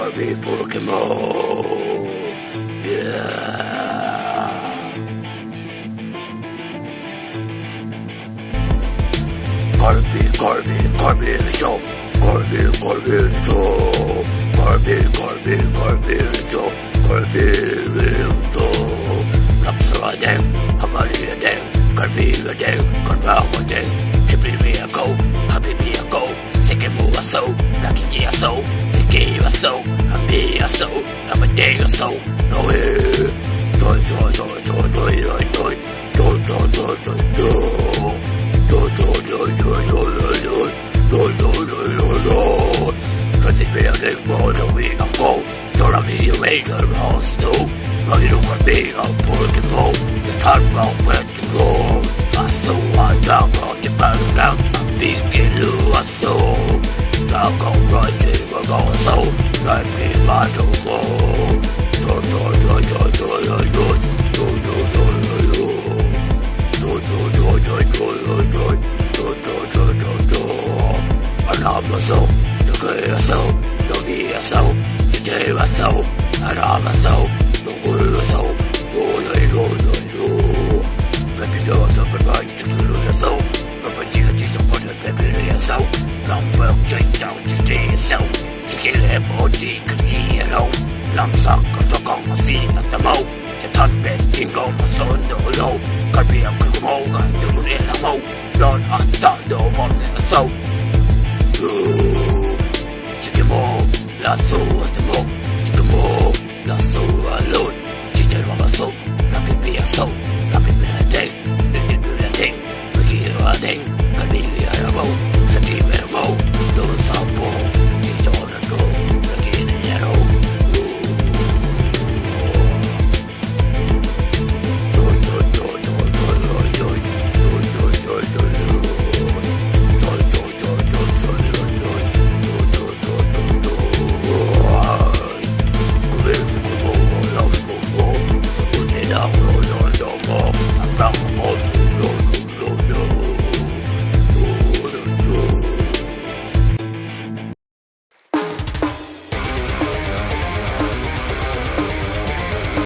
Barbie Pokemon. Yeah. Barbie Show. Barbie Show. Barbie Show. Barbie Show. Lapsala dang, Habari dang, Barbie dang, Barbie dang. Happy me a go, Second move a so, Lucky a so, Tiki a so, Hambi a so, Hamadang a so, no way. Joy. Cause it be a big more than we can go. Don't me you make a house too. Now you don't be a Pokemon. The time about where to go. I saw one down on the battle down. I'm big in Lua so. Now go right to the go so. Let me battle go. I'm so, the good so, the be so, the day was so, and I'm so, the good so, go. Let me know the provide to the so, the material to put it baby so, long work change down to stay so, to kill him or you know, long suck to come and see at the mouth, the ton bed king on the sun, the low, can be a good move to the mouth, not on top, no one so. Chicken Lasso.